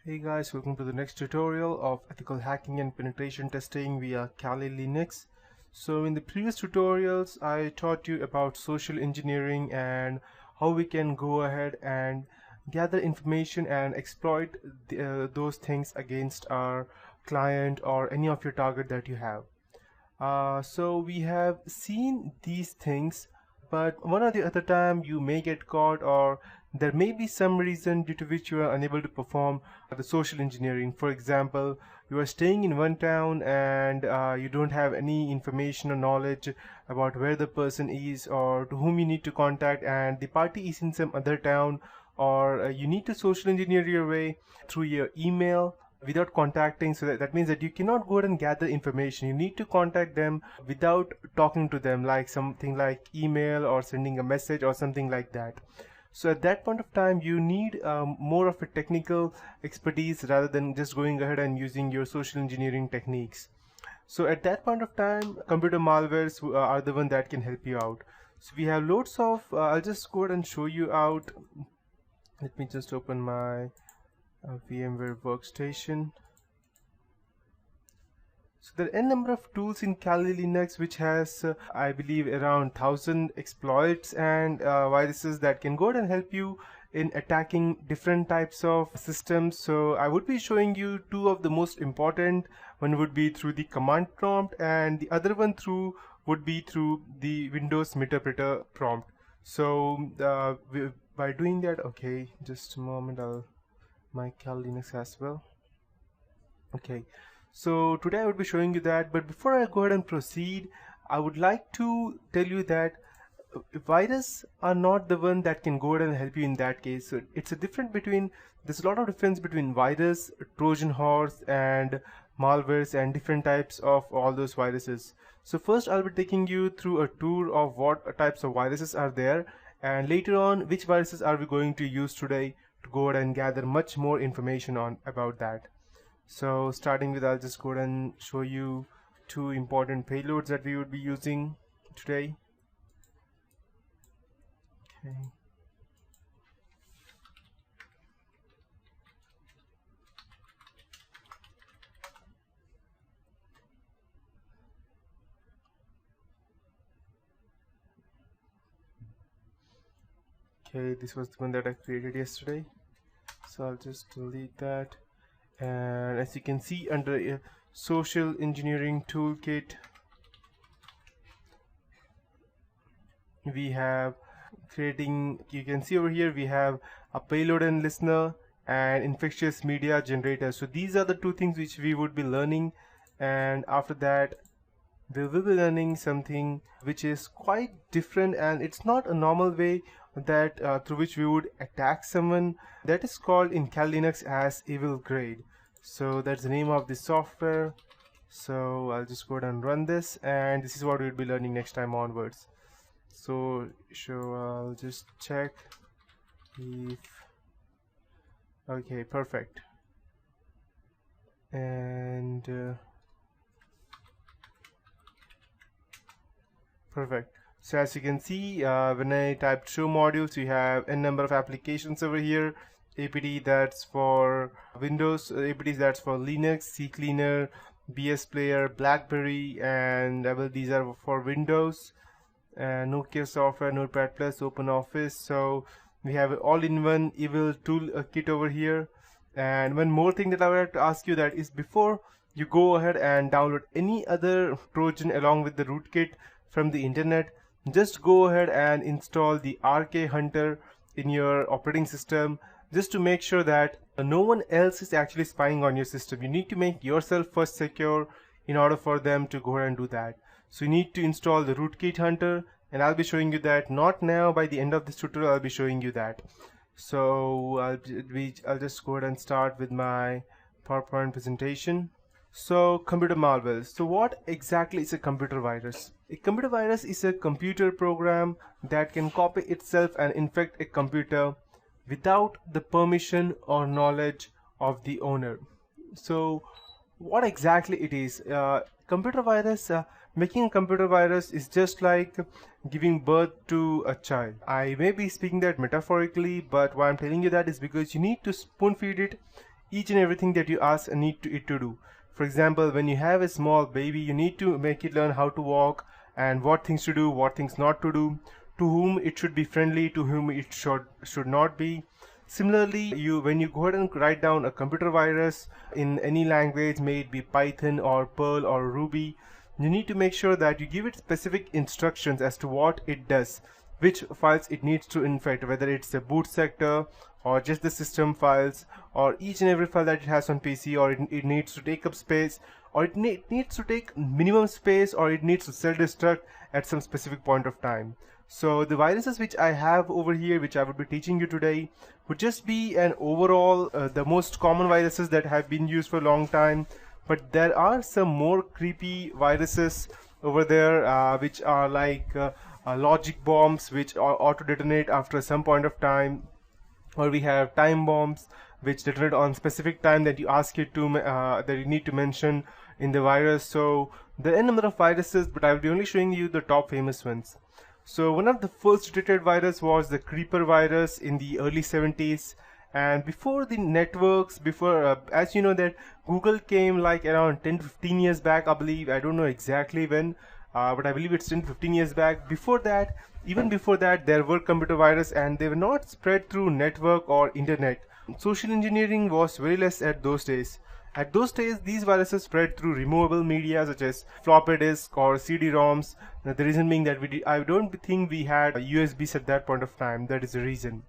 Hey guys, welcome to the next tutorial of ethical hacking and penetration testing via Kali Linux. So in the previous tutorials I taught you about social engineering and how we can go ahead and gather information and exploit those things against our client or any of your target that you have. So we have seen these things, but one or the other time you may get caught, or there may be some reason due to which you are unable to perform the social engineering. For example, you are staying in one town and you don't have any information or knowledge about where the person is or to whom you need to contact, and the party is in some other town, or you need to social engineer your way through your email without contacting. So that means that you cannot go ahead and gather information. You need to contact them without talking to them, like something like email or sending a message or something like that. So at that point of time you need more of a technical expertise rather than just going ahead and using your social engineering techniques. So at that point of time, computer malwares are the one that can help you out. So we have loads of I'll just go ahead and show you out. Let me just open my VMware workstation. So there are n number of tools in Kali Linux which has I believe around 1000 exploits and viruses that can go ahead and help you in attacking different types of systems. So I would be showing you two of the most important. One would be through the command prompt and the other one would be through the Windows interpreter prompt. So by doing that, okay, just a moment, I'll my Kali Linux as well. Okay, so today I would be showing you that, but before I go ahead and proceed, I would like to tell you that viruses are not the one that can go ahead and help you in that case. So it's a difference between, there's a lot of difference between virus, Trojan horse and malwares and different types of all those viruses. So first I'll be taking you through a tour of what types of viruses are there, and later on which viruses are we going to use today to go ahead and gather much more information on about that. So starting with, I'll just go ahead and show you two important payloads that we would be using today. Okay. Okay, this was the one that I created yesterday, so I'll just delete that. And as you can see under social engineering toolkit, we have creating, you can see over here we have a payload and listener and infectious media generator. So these are the two things which we would be learning, and after that we will be learning something which is quite different, and it's not a normal way that through which we would attack someone. That is called in Kali Linux as evil grade. So that's the name of the software. So I'll just go ahead and run this, and this is what we'll be learning next time onwards. So I'll just check if, okay, perfect. And perfect. So as you can see, when I type show modules, you have n number of applications over here. APT that's for Windows, APT that's for Linux, CCleaner, BS Player, BlackBerry, and these are for Windows. Nokia software, Notepad+, OpenOffice. So we have all-in-one evil tool kit over here. And one more thing that I would have to ask you that is, before you go ahead and download any other Trojan along with the rootkit from the internet, just go ahead and install the RK Hunter in your operating system, just to make sure that no one else is actually spying on your system. You need to make yourself first secure in order for them to go ahead and do that. So you need to install the rootkit hunter, and I'll be showing you that, not now, by the end of this tutorial I'll be showing you that. So I'll just go ahead and start with my PowerPoint presentation. So computer malwares. So what exactly is a computer virus? A computer virus is a computer program that can copy itself and infect a computer without the permission or knowledge of the owner. So what exactly it is? Computer virus, making a computer virus is just like giving birth to a child. I may be speaking that metaphorically, but why I'm telling you that is because you need to spoon feed it each and everything that you ask it to do. For example, when you have a small baby, you need to make it learn how to walk and what things to do, what things not to do, to whom it should be friendly, to whom it should not be. Similarly, when you go ahead and write down a computer virus in any language, may it be Python or Perl or Ruby, you need to make sure that you give it specific instructions as to what it does, which files it needs to infect, whether it's the boot sector or just the system files, or each and every file that it has on PC, or it needs to take up space, or it needs to take minimum space, or it needs to self-destruct at some specific point of time. So the viruses which I have over here, which I would be teaching you today, would just be an overall the most common viruses that have been used for a long time. But there are some more creepy viruses over there, which are like logic bombs, which auto detonate after some point of time, or we have time bombs which detonate on specific time that you ask it to that you need to mention in the virus. So there are a number of viruses, but I will be only showing you the top famous ones. So one of the first detected virus was the creeper virus in the early 70s. And before the networks, as you know that Google came like around 10 to 15 years back, I believe. I don't know exactly when, but I believe it's 10 to 15 years back. Before that, even before that, there were computer viruses, and they were not spread through network or internet. Social engineering was very less at those days. At those days, these viruses spread through removable media such as floppy disk or CD-ROMs. Now, the reason being that I don't think we had USBs at that point of time. That is the reason.